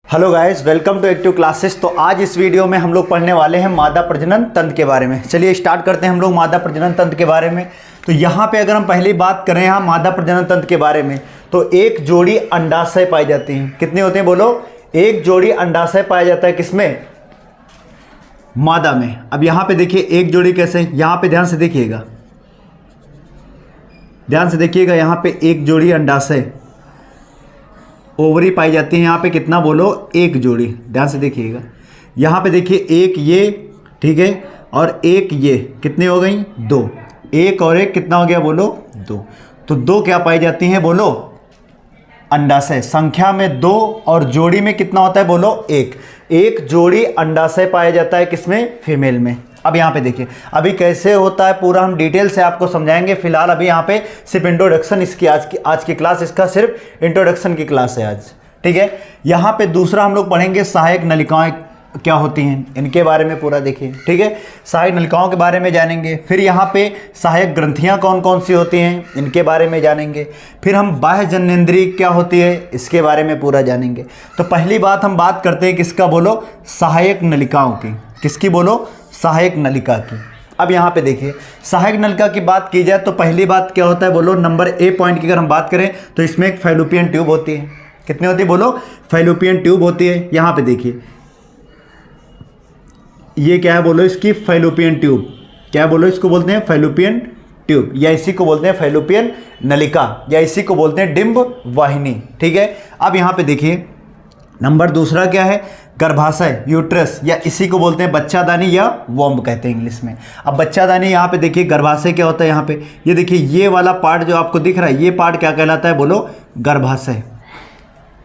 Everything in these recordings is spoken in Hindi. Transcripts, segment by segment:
Hello guys, welcome to active classes. तो आज इस वीडियो में हम लोग पढ़ने वाले हैं मादा प्रजनन तंत्र के बारे में। चलिए स्टार्ट करते हैं हम लोग मादा प्रजनन तंत्र के बारे में। तो यहाँ पे अगर हम पहली बात करें यहाँ मादा प्रजनन तंत्र के बारे में, तो एक जोड़ी अंडाशय पाई जाती हैं। कितने होते हैं बोलो? एक जोड़ी अंडाशय पाया जाता है। किसमें? मादा में। अब यहाँ पे देखिए एक जोड़ी कैसे, यहाँ पे ध्यान से देखिएगा, ध्यान से देखिएगा। यहाँ पे एक जोड़ी अंडाशय ओवरी पाई जाती है। यहाँ पे कितना बोलो? एक जोड़ी। ध्यान से देखिएगा, यहाँ पे देखिए एक ये, ठीक है, और एक ये, कितनी हो गई? दो। एक और एक कितना हो गया बोलो? दो। तो दो क्या पाई जाती हैं बोलो? अंडाशय। संख्या में दो और जोड़ी में कितना होता है बोलो? एक। एक जोड़ी अंडाशय पाया जाता है किसमें? फीमेल में। अब यहाँ पे देखिए अभी कैसे होता है पूरा हम डिटेल से आपको समझाएंगे। फिलहाल अभी यहाँ पे सिर्फ इंट्रोडक्शन इसकी आज की क्लास, इसका सिर्फ इंट्रोडक्शन की क्लास है आज, ठीक है। यहाँ पे दूसरा हम लोग पढ़ेंगे सहायक नलिकाएं क्या होती हैं, इनके बारे में पूरा देखिए, ठीक है। सहायक नलिकाओं के बारे में जानेंगे। फिर यहाँ पे सहायक ग्रंथियाँ कौन कौन सी होती हैं, इनके बारे में जानेंगे। फिर हम बाह्य जननेंद्रिय क्या होती है, इसके बारे में पूरा जानेंगे। तो पहली बात हम बात करते हैं किसका बोलो? सहायक नलिकाओं की। किसकी बोलो? सहायक नलिका की। अब यहाँ पे देखिए सहायक नलिका की बात की जाए तो पहली बात क्या होता है बोलो? नंबर ए पॉइंट की अगर हम बात करें तो इसमें एक फैलोपियन ट्यूब होती है। कितनी होती है बोलो? फैलोपियन ट्यूब होती है। यहाँ पे देखिए ये क्या है बोलो? इसकी फैलोपियन ट्यूब। क्या बोलो? इसको बोलते हैं फैलोपियन ट्यूब, या इसी को बोलते हैं फैलोपियन नलिका, या इसी को बोलते हैं डिंब वाहिनी, ठीक है। अब यहाँ पे देखिए नंबर दूसरा क्या है? गर्भाशय, यूट्रस, या इसी को बोलते हैं बच्चादानी या वॉम्ब कहते हैं इंग्लिश में। अब बच्चादानी यहाँ पे देखिए, गर्भाशय क्या होता है यहाँ पे, ये देखिए ये वाला पार्ट जो आपको दिख रहा है, ये पार्ट क्या कहलाता है बोलो? गर्भाशय।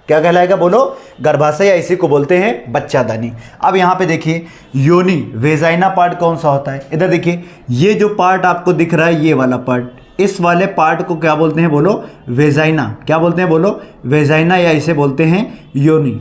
क्या कहलाएगा बोलो? गर्भाशय, या इसी को बोलते हैं बच्चादानी। अब यहाँ पे देखिए योनि, वेजाइना पार्ट कौन सा होता है? इधर देखिए ये जो पार्ट आपको दिख रहा है, ये वाला पार्ट, इस वाले पार्ट को क्या बोलते हैं बोलो? वेजाइना। क्या बोलते हैं बोलो? वेजाइना, या इसे बोलते हैं योनि।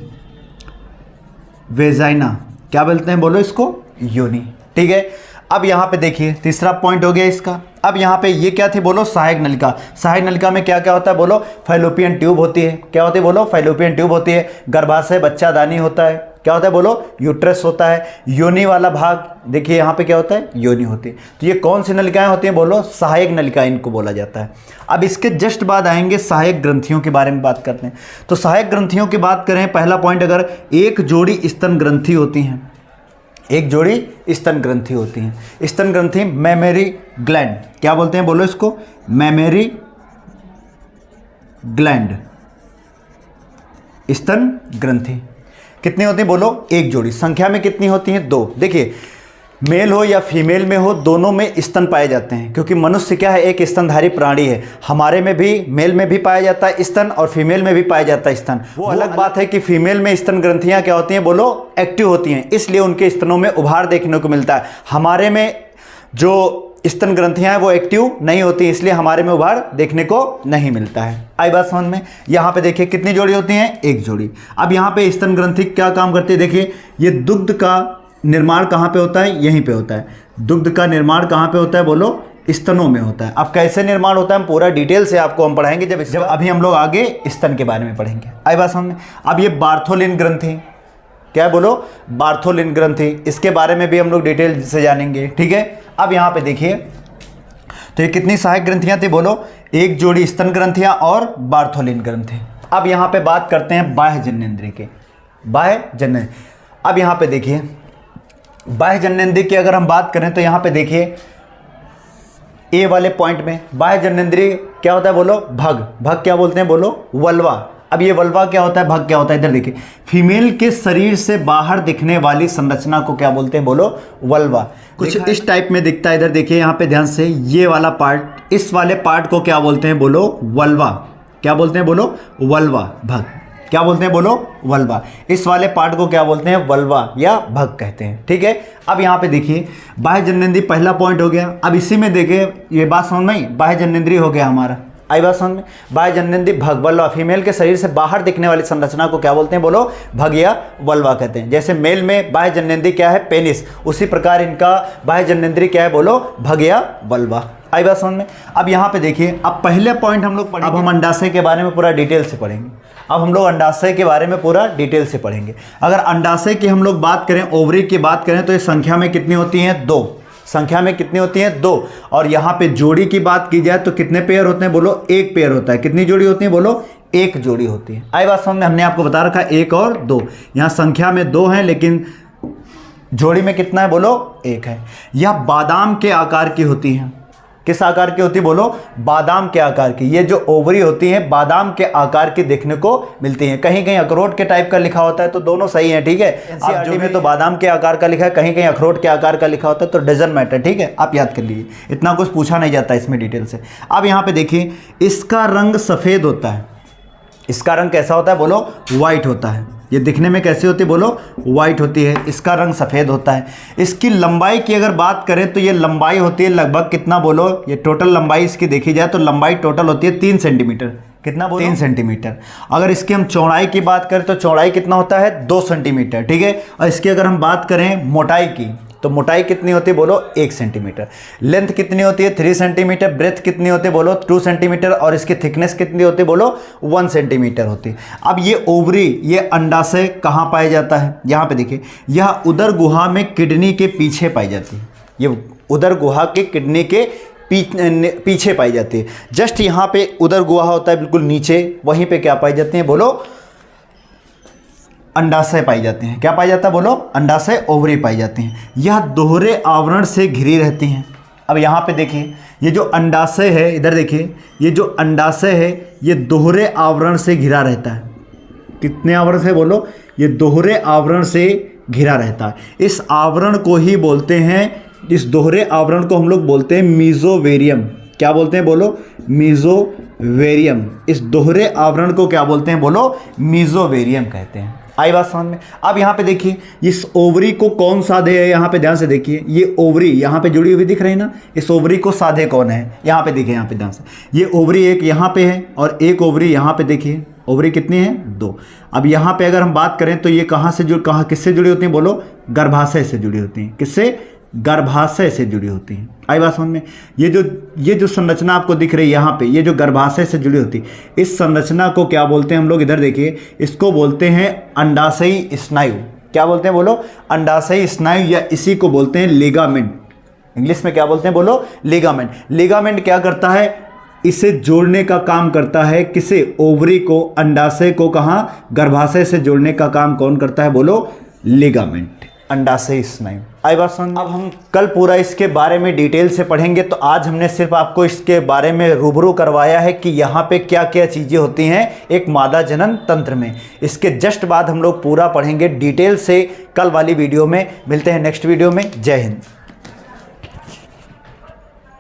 वेजाइना क्या बोलते हैं बोलो? इसको योनि, ठीक है। अब यहाँ पे देखिए तीसरा पॉइंट हो गया इसका। अब यहाँ पे ये क्या थी बोलो? सहायक नलिका। सहायक नलिका में क्या क्या होता है बोलो? फैलोपियन ट्यूब होती है। क्या होती है बोलो? फैलोपियन ट्यूब होती है। गर्भाशय, बच्चादानी होता है। क्या होता है बोलो? यूट्रस होता है। योनि वाला भाग देखिए यहाँ पे क्या होता है? योनि होती है। तो ये कौन सी नलिकाएं होती हैं बोलो? सहायक नलिकाएं इनको बोला जाता है। अब इसके जस्ट बाद आएंगे सहायक ग्रंथियों के बारे में बात करते हैं। तो सहायक ग्रंथियों की बात करें, पहला पॉइंट, अगर एक जोड़ी स्तन ग्रंथि होती हैं, एक जोड़ी स्तन ग्रंथि होती हैं। स्तन ग्रंथि मैमेरी ग्लैंड। क्या बोलते हैं बोलो इसको? मैमेरी ग्लैंड, स्तन ग्रंथि। कितनी होती है बोलो? एक जोड़ी। संख्या में कितनी होती हैं? दो। देखिए मेल हो या फीमेल में हो, दोनों में स्तन पाए जाते हैं, क्योंकि मनुष्य क्या है? एक स्तनधारी प्राणी है। हमारे में भी, मेल में भी पाया जाता है स्तन, और फीमेल में भी पाया जाता है स्तन। वो अलग बात है कि फीमेल में स्तन ग्रंथियां क्या होती हैं बोलो? एक्टिव होती हैं, इसलिए उनके स्तनों में उभार देखने को मिलता है। हमारे में जो स्तन ग्रंथियां हैं वो एक्टिव नहीं होती, इसलिए हमारे में उभार देखने को नहीं मिलता है। आई बात समझ में? यहाँ पे देखिए कितनी जोड़ी होती हैं? एक जोड़ी। अब यहाँ पे स्तन ग्रंथि क्या काम करती है? देखिए ये दुग्ध का निर्माण कहाँ पे होता है? यहीं पे होता है। दुग्ध का निर्माण कहाँ पे होता है बोलो? स्तनों में होता है। अब कैसे निर्माण होता है हम पूरा डिटेल से आपको हम पढ़ाएंगे जब अभी हम लोग आगे स्तन के बारे में पढ़ेंगे। आई बात समझ में? अब ये बार्थोलिन ग्रंथि, क्या है बोलो? बार्थोलिन ग्रंथि, इसके बारे में भी हम लोग डिटेल से जानेंगे, ठीक है। अब यहाँ पे देखिए तो ये कितनी सहायक ग्रंथियां थी बोलो? एक जोड़ी स्तन ग्रंथियां और बार्थोलिन ग्रंथि। अब यहाँ पे बात करते हैं बाह्य जननेंद्रिय के। बाह्य जननेंद्रिय, अब यहाँ पे देखिए बाह्य जननेंद्रिय की अगर हम बात करें तो यहाँ पे देखिए ए वाले पॉइंट में बाह्य जननेंद्रिय क्या होता है बोलो? भग। भग क्या बोलते हैं बोलो? वल्वा। अब ये वल्वा क्या होता है? भग क्या होता है? इधर देखिए फीमेल के शरीर से बाहर दिखने वाली संरचना को क्या बोलते हैं बोलो? वल्वा। कुछ इस टाइप में दिखता है। इधर देखिए यहाँ पे ध्यान से, ये वाला पार्ट, इस वाले पार्ट को क्या बोलते हैं बोलो? वल्वा। क्या बोलते हैं बोलो? वल्वा। भग। क्या बोलते हैं बोलो? वल्वा। इस वाले पार्ट को क्या बोलते हैं? वल्वा या भग कहते हैं, ठीक है। अब यहाँ पे देखिए बाह्य जननेंद्रिय पहला पॉइंट हो गया। अब इसी में देखिए ये बात समझ में आई? बाह्य जननेंद्रिय हो गया हमारा। आई बात समझ में? बाह्य जननेंद्रिय भग, वल्वा। फीमेल के शरीर से बाहर दिखने वाली संरचना को क्या बोलते हैं बोलो? भग या वल्वा कहते हैं। जैसे मेल में बाह्य जननेंद्रिय क्या है? पेनिस, उसी प्रकार इनका बाह्य जननेंद्रिय क्या है बोलो? भग या वल्वा। आई बात समझ में? अब यहाँ पे देखिए अब पहले पॉइंट हम लोग पढ़ेंगे। अब हम अंडाशय के बारे में पूरा डिटेल से पढ़ेंगे। अब हम लोग अंडाशय के बारे में पूरा डिटेल से पढ़ेंगे। अगर अंडाशय की हम लोग बात करें, ओवरी की बात करें, तो ये संख्या में कितनी होती हैं? 2। संख्या में कितनी होती हैं? 2। और यहाँ पे जोड़ी की बात की जाए तो कितने पेयर होते हैं? बोलो 1 पेयर होता है। कितनी जोड़ी होती है? बोलो 1 जोड़ी होती है। आई बात समझ में? हमने आपको बता रखा 1 और 2। यहाँ संख्या में 2 हैं लेकिन जोड़ी में कितना है? बोलो 1 है। यह बादाम के आकार की होती है। किस आकार की होती है? बोलो बादाम के आकार की। ये जो ओवरी होती है बादाम के आकार की देखने को मिलती हैं। कहीं कहीं अखरोट के टाइप का लिखा होता है तो दोनों सही है, ठीक है। एनसीईआरटी में तो बादाम के आकार का लिखा है, कहीं कहीं अखरोट के आकार का लिखा होता है, तो डजंट मैटर, ठीक है। आप याद कर लीजिए, इतना कुछ पूछा नहीं जाता इसमें डिटेल से। अब यहाँ पे देखिए, इसका रंग सफ़ेद होता है। इसका रंग कैसा होता है? बोलो वाइट होता है। ये दिखने में कैसी होती है? बोलो वाइट होती है। इसका रंग सफ़ेद होता है। इसकी लंबाई की अगर बात करें तो ये लंबाई होती है लगभग कितना? बोलो ये टोटल लंबाई इसकी देखी जाए तो लंबाई टोटल होती है 3 सेंटीमीटर। कितना? बोलो 3 सेंटीमीटर। अगर इसकी हम चौड़ाई की बात करें तो चौड़ाई कितना होता है? 2 सेंटीमीटर, ठीक है। और इसकी अगर हम बात करें मोटाई की तो मोटाई कितनी होती है? बोलो 1 सेंटीमीटर। लेंथ कितनी होती है? 3 सेंटीमीटर। ब्रेथ कितनी होती है? बोलो 2 सेंटीमीटर। और इसकी थिकनेस कितनी होती है? बोलो 1 सेंटीमीटर होती है। अब ये ओवरी, ये अंडाशय कहाँ पाया जाता है? यहाँ पे देखिए, यह उदर गुहा में किडनी के पीछे पाई जाती है। ये उदर गुहा के किडनी के पीछे पाई जाती है। जस्ट यहाँ पे उदर गुहा होता है बिल्कुल नीचे, वहीं पे क्या पाई जाती है? बोलो अंडाशय पाई जाते हैं। क्या पाई जाता है? बोलो अंडाशय, ओवरी पाई जाती हैं। यह दोहरे आवरण से घिरी रहती हैं। अब यहाँ पे देखिए, ये जो अंडाशय है, इधर देखिए, ये जो अंडाशय है ये दोहरे आवरण से घिरा रहता है। कितने आवरण से? बोलो ये दोहरे आवरण से घिरा रहता है। इस आवरण को ही बोलते हैं, इस दोहरे आवरण को हम लोग बोलते हैं मीजोवेरियम। क्या बोलते हैं? बोलो मीजोवेरियम। इस दोहरे आवरण को क्या बोलते हैं? बोलो मीजोवेरियम कहते हैं। आई बात समझ में? अब यहाँ पे देखिए, इस ओवरी को कौन साधे है? यहाँ पे ध्यान से देखिए, ये ओवरी यहाँ पे जुड़ी हुई दिख रही है ना, इस ओवरी को साधे कौन है? यहाँ पे देखिए, यहाँ पे ध्यान से, ये ओवरी एक यहाँ पे है और एक ओवरी यहाँ पे देखिए। ओवरी कितनी है? 2। अब यहाँ पे अगर हम बात करें तो ये कहाँ से किससे जुड़ी होती हैं? बोलो गर्भाशय से जुड़ी होती हैं। किससे? गर्भाशय से जुड़ी होती हैं। आई बात समझ में? ये जो संरचना आपको दिख रही है यहाँ पे, ये जो गर्भाशय से जुड़ी होती है, इस संरचना को क्या बोलते हैं हम लोग? इधर देखिए, इसको बोलते हैं अंडाशयी स्नायु। क्या बोलते हैं? बोलो अंडाशयी स्नायु, या इसी को बोलते हैं लिगामेंट। इंग्लिश में क्या बोलते हैं? बोलो लिगामेंट। लिगामेंट क्या करता है? इसे जोड़ने का काम करता है। किसे? ओवरी को, अंडाशय को कहाँ? गर्भाशय से जोड़ने का काम कौन करता है? बोलो लिगामेंट, अंडाशय स्नायु। आई बात समझ? अब हम कल पूरा इसके बारे में डिटेल से पढ़ेंगे। तो आज हमने सिर्फ आपको इसके बारे में रूबरू करवाया है कि यहाँ पे क्या क्या चीज़ें होती हैं एक मादा जनन तंत्र में। इसके जस्ट बाद हम लोग पूरा पढ़ेंगे डिटेल से कल वाली वीडियो में। मिलते हैं नेक्स्ट वीडियो में। जय हिंद।